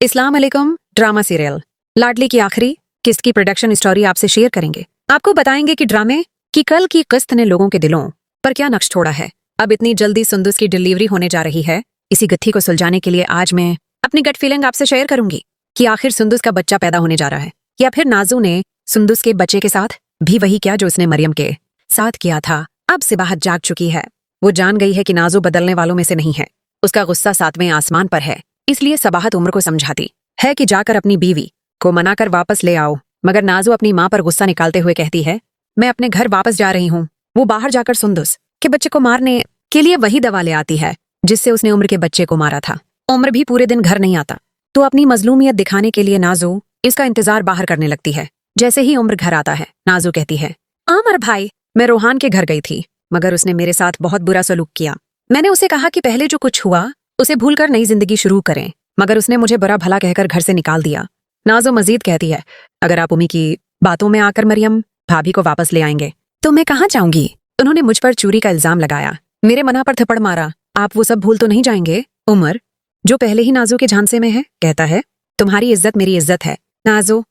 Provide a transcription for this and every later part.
इस्लाम अलैकुम drama serial लाडली की आखिरी किस्त की प्रोडक्शन स्टोरी आपसे शेयर करेंगे। आपको बताएंगे कि ड्रामे की कल की किस्त ने लोगों के दिलों पर क्या नक्श छोड़ा है। अब इतनी जल्दी सुंदुस की डिलीवरी होने जा रही है। इसी गत्थी को सुलझाने के लिए आज मैं अपनी गट फीलिंग आपसे शेयर करूंगी कि आखिर सुंदुस का बच्चा पैदा होने जा रहा है या फिर नाजू ने सुंदुस के बच्चे के साथ भी वही किया जो उसने मरियम के साथ किया था। अब सिबाहत जाग चुकी है। वो जान गई है कि नाजू बदलने वालों में से नहीं है। उसका गुस्सा 7वें आसमान पर है। इसलिए सबाहत उम्र को समझाती है कि जाकर अपनी बीवी को मनाकर वापस ले आओ। मगर नाजू अपनी माँ पर गुस्सा निकालते हुए कहती है, मैं अपने घर वापस जा रही हूँ। वो बाहर जाकर सुंदुस के बच्चे को मारने के लिए वही दवा ले आती है जिससे उसने उम्र के बच्चे को मारा था। उम्र भी पूरे दिन घर नहीं आता तो अपनी मजलूमियत दिखाने के लिए नाजू इसका इंतजार बाहर करने लगती है। जैसे ही उम्र घर आता है, नाजू कहती है, आमर भाई, मैं रोहान के घर गई थी मगर उसने मेरे साथ बहुत बुरा सलूक किया। मैंने उसे कहा कि पहले जो कुछ हुआ उसे भूलकर नई जिंदगी शुरू करें, मगर उसने मुझे बुरा भला कहकर घर से निकाल दिया। नाजो मजीद कहती है, अगर आप उम्मी की बातों में आकर मरियम भाभी को वापस ले आएंगे तो मैं कहाँ जाऊंगी। उन्होंने मुझ पर चोरी का इल्जाम लगाया, मेरे मना पर थप्पड़ मारा। आप वो सब भूल तो नहीं जाएंगे। उमर, जो पहले ही नाजो के झांसे में है, कहता है, तुम्हारी इज्जत मेरी इज्जत है नाजो,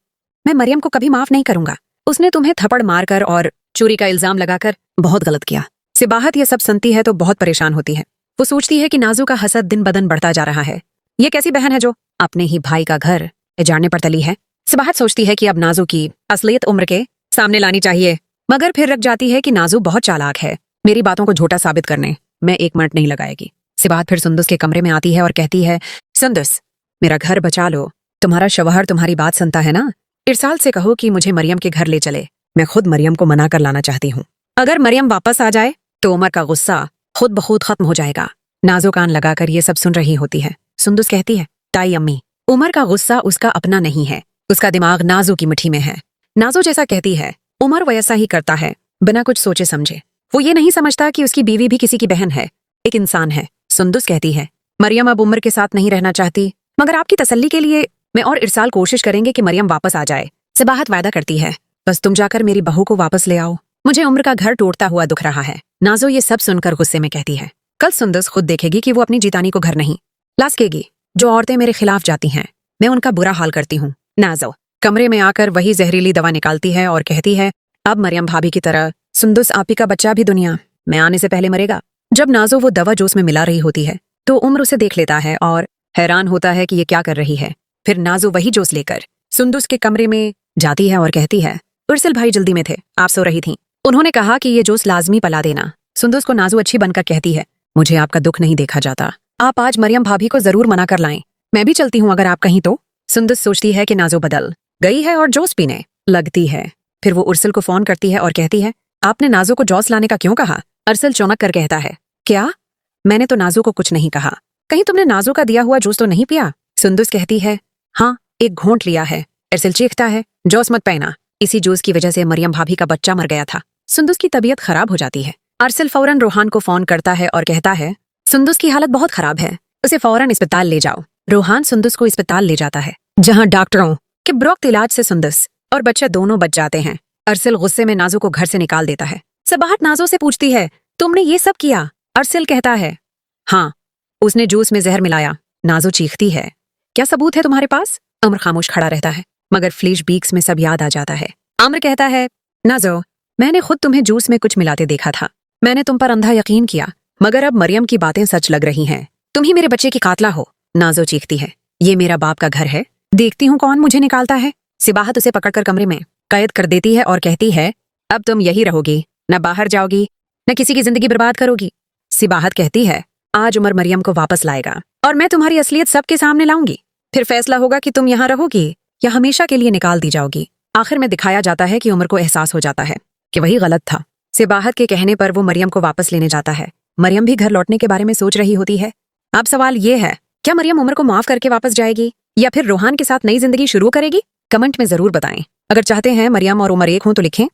मैं मरियम को कभी माफ नहीं करूंगा। उसने तुम्हें थप्पड़ मारकर और चोरी का इल्जाम लगाकर बहुत गलत किया। सिबाहत ये सब सुनती है तो बहुत परेशान होती है। वो सोचती है कि नाजू का हसद दिन बदन बढ़ता जा रहा है। ये कैसी बहन है जो अपने ही भाई का घर उजाड़ने पर तली है। सिबाहत सोचती है कि अब नाजू की असलियत उम्र के सामने लानी चाहिए, मगर फिर रख जाती है कि नाजू बहुत चालाक है। मेरी बातों को झूठा साबित करने मैं 1 मिनट नहीं लगाएगी। सिबाहत फिर सुंदुस के कमरे में आती है और कहती है, सुंदुस, मेरा घर बचा लो। तुम्हारा शौहर तुम्हारी बात सुनता है ना। इरसाल से कहो कि मुझे मरियम के घर ले चले। मैं खुद मरियम को मना कर लाना चाहती हूँ। अगर मरियम वापस आ जाए तो उमर का गुस्सा खुद ब खुद खत्म हो जाएगा। नाजो कान लगाकर ये सब सुन रही होती है। सुंदुस कहती है, ताई अम्मी, उमर का गुस्सा उसका अपना नहीं है, उसका दिमाग नाजो की मुट्ठी में है। नाजो जैसा कहती है उमर वैसा ही करता है, बिना कुछ सोचे समझे। वो ये नहीं समझता कि उसकी बीवी भी किसी की बहन है, एक इंसान है। सुंदुस कहती है, मरियम अब उमर के साथ नहीं रहना चाहती, मगर आपकी तसल्ली के लिए मैं और इरसाल कोशिश करेंगे कि मरियम वापस आ जाए। सिबाहत वायदा करती है, बस तुम जाकर मेरी बहू को वापस ले आओ। मुझे उम्र का घर टूटता हुआ दुख रहा है। नाजो ये सब सुनकर गुस्से में कहती है, कल सुंदुस खुद देखेगी कि वो अपनी जीतानी को घर नहीं ला सकेगी। जो औरतें मेरे खिलाफ जाती हैं मैं उनका बुरा हाल करती हूँ। नाजो कमरे में आकर वही जहरीली दवा निकालती है और कहती है, अब मरियम भाभी की तरह सुंदुस आपी का बच्चा भी दुनिया में आने से पहले मरेगा। जब नाजो वो दवा जूस में मिला रही होती है तो उम्र उसे देख लेता है और हैरान होता है कि ये क्या कर रही है। फिर नाजो वही जूस लेकर सुंदुस के कमरे में जाती है और कहती है, उर्सिल भाई जल्दी में थे, आप सो रही थीं। उन्होंने कहा कि ये जूस लाजमी पिला देना। सुंदुस को नाजो अच्छी बनकर कहती है, मुझे आपका दुख नहीं देखा जाता। आप आज मरियम भाभी को जरूर मना कर लाएं। मैं भी चलती हूँ अगर आप कहीं तो। सुंदुस सोचती है कि नाजो बदल गई है और जूस पीने लगती है। फिर वो उर्सिल को फोन करती है और कहती है, आपने नाजो को जूस लाने का क्यों कहा। उर्सिल चौंक कर कहता है, क्या? मैंने तो नाजो को कुछ नहीं कहा। कहीं तुमने नाजो का दिया हुआ जूस तो नहीं पिया। सुंदुस कहती है, हाँ, एक घोंट लिया है। उर्सिल चीखता है, जूस मत पीना, इसी जूस की वजह से मरियम भाभी का बच्चा मर गया था। सुंदुस की तबीयत खराब हो जाती है। अरसिल फौरन रोहान को फोन करता है और कहता है, सुंदुस की हालत बहुत खराब है, उसे फौरन अस्पताल ले जाओ। रोहान सुंदुस को अस्पताल ले जाता है जहां डॉक्टरों के ब्रोक्त इलाज से सुंदुस और बच्चा दोनों बच जाते हैं। अरसिल गुस्से में नाजो को घर से निकाल देता है। सबाहत नाजो से पूछती है, तुमने ये सब किया? अरसिल कहता है, हाँ, उसने जूस में जहर मिलाया। नाजो चीखती है, क्या सबूत है तुम्हारे पास? अमर खामोश खड़ा रहता है मगर फ्लैश बीक्स में सब याद आ जाता है। आमिर कहता है, नाजो, मैंने खुद तुम्हें जूस में कुछ मिलाते देखा था। मैंने तुम पर अंधा यकीन किया, मगर अब मरियम की बातें सच लग रही हैं। तुम ही मेरे बच्चे की कातला हो। नाजो चीखती है, ये मेरा बाप का घर है, देखती हूँ कौन मुझे निकालता है। सिबाहत उसे पकड़कर कमरे में कैद कर देती है और कहती है, अब तुम यही रहोगी, न बाहर जाओगी, न किसी की जिंदगी बर्बाद करोगी। सिबाहत कहती है, आज उमर मरियम को वापस लाएगा और मैं तुम्हारी असलियत सबके सामने लाऊंगी। फिर फैसला होगा कि तुम यहाँ रहोगी या हमेशा के लिए निकाल दी जाओगी। आखिर में दिखाया जाता है कि उमर को एहसास हो जाता है कि वही गलत था। सिबाहत के कहने पर वो मरियम को वापस लेने जाता है। मरियम भी घर लौटने के बारे में सोच रही होती है। अब सवाल ये है, क्या मरियम उमर को माफ करके वापस जाएगी या फिर रोहान के साथ नई जिंदगी शुरू करेगी? कमेंट में जरूर बताएं। अगर चाहते हैं मरियम और उमर एक हों तो लिखें।